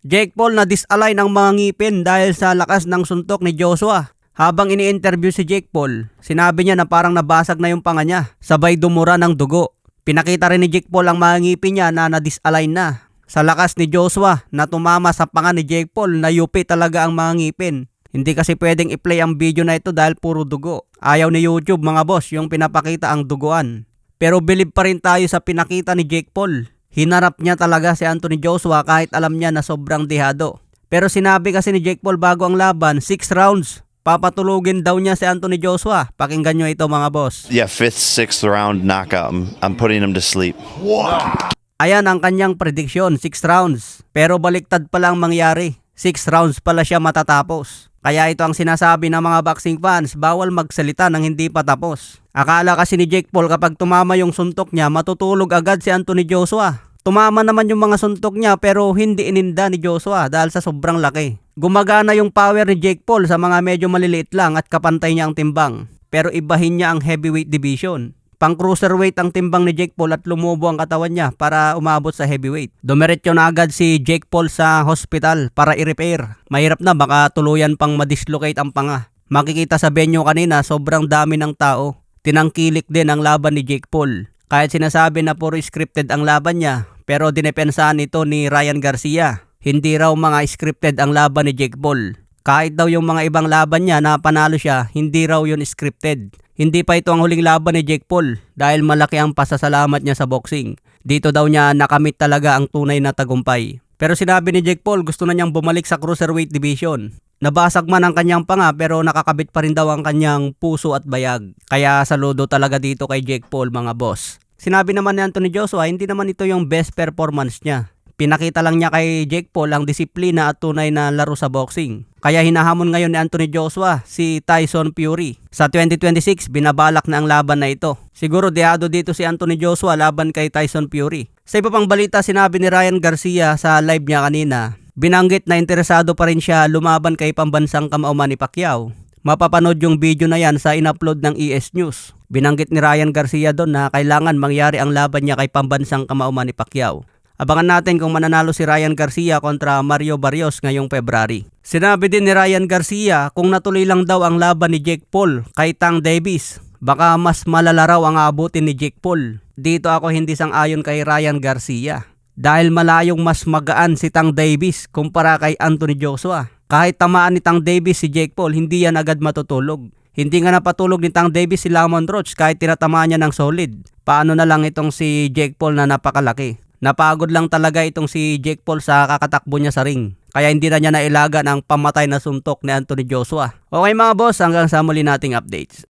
Jake Paul na disalign ang mga ngipin dahil sa lakas ng suntok ni Joshua. Habang ini-interview si Jake Paul, sinabi niya na parang nabasag na yung panga niya, sabay dumura ng dugo. Pinakita rin ni Jake Paul ang mga ngipin niya na na-disalign na. Sa lakas ni Joshua na tumama sa panga ni Jake Paul, nayupi talaga ang mga ngipin. Hindi kasi pwedeng i-play ang video na ito dahil puro dugo. Ayaw ni YouTube mga boss yung pinapakita ang duguan. Pero believe pa rin tayo sa pinakita ni Jake Paul. Hinarap niya talaga si Anthony Joshua kahit alam niya na sobrang dehado. Pero sinabi kasi ni Jake Paul bago ang laban, 6 rounds. Papatulugin daw niya si Anthony Joshua. Pakinggan nyo ito mga boss. Yeah, 5th, 6th round knockout. I'm putting him to sleep. Ayan ang kanyang prediksyon, 6 rounds. Pero baliktad pala ang mangyari. 6 rounds pala siya matatapos. Kaya ito ang sinasabi ng mga boxing fans, bawal magsalita ng hindi pa tapos. Akala kasi ni Jake Paul kapag tumama yung suntok niya, matutulog agad si Anthony Joshua. Tumama naman yung mga suntok niya pero hindi ininda ni Joshua dahil sa sobrang laki. Gumagana yung power ni Jake Paul sa mga medyo maliliit lang at kapantay niya ang timbang. Pero ibahin niya ang heavyweight division. Pang cruiserweight ang timbang ni Jake Paul at lumubo ang katawan niya para umabot sa heavyweight. Dumiretso na agad si Jake Paul sa hospital para i-repair. Mahirap na baka tuluyan pang madislocate ang panga. Makikita sa venue kanina sobrang dami ng tao. Tinangkilik din ang laban ni Jake Paul. Kahit sinasabi na puro scripted ang laban niya, pero dinepensahan ito ni Ryan Garcia. Hindi raw mga scripted ang laban ni Jake Paul. Kahit daw yung mga ibang laban niya na panalo siya, hindi raw yun scripted. Hindi pa ito ang huling laban ni Jake Paul dahil malaki ang pasasalamat niya sa boxing. Dito daw niya nakamit talaga ang tunay na tagumpay. Pero sinabi ni Jake Paul gusto na niyang bumalik sa cruiserweight division. Nabasag man ang kanyang panga pero nakakabit pa rin daw ang kanyang puso at bayag. Kaya saludo talaga dito kay Jake Paul mga boss. Sinabi naman ni Anthony Joshua hindi naman ito yung best performance niya. Pinakita lang niya kay Jake Paul ang disiplina at tunay na laro sa boxing. Kaya hinahamon ngayon ni Anthony Joshua si Tyson Fury. Sa 2026, binabalak na ang laban na ito. Siguro dehado dito si Anthony Joshua laban kay Tyson Fury. Sa iba pang balita, sinabi ni Ryan Garcia sa live niya kanina, binanggit na interesado pa rin siya lumaban kay pambansang kamao Manny Pacquiao. Mapapanood yung video na yan sa in-upload ng ES News. Binanggit ni Ryan Garcia doon na kailangan mangyari ang laban niya kay pambansang kamao Manny Pacquiao. Abangan natin kung mananalo si Ryan Garcia kontra Mario Barrios ngayong February. Sinabi din ni Ryan Garcia kung natuloy lang daw ang laban ni Jake Paul kay Tank Davis, baka mas malala raw ang aabutin ni Jake Paul. Dito ako hindi sang-ayon kay Ryan Garcia. Dahil malayong mas magaan si Tank Davis kumpara kay Anthony Joshua. Kahit tamaan ni Tank Davis si Jake Paul, hindi yan agad matutulog. Hindi nga napatulog ni Tank Davis si Lamont Roach kahit tinatamaan niya ng solid. Paano na lang itong si Jake Paul na napakalaki. Napagod lang talaga itong si Jake Paul sa kakatakbo niya sa ring. Kaya hindi na niya nailaga ng pamatay na suntok ni Anthony Joshua. Okay mga boss, hanggang sa muli nating updates.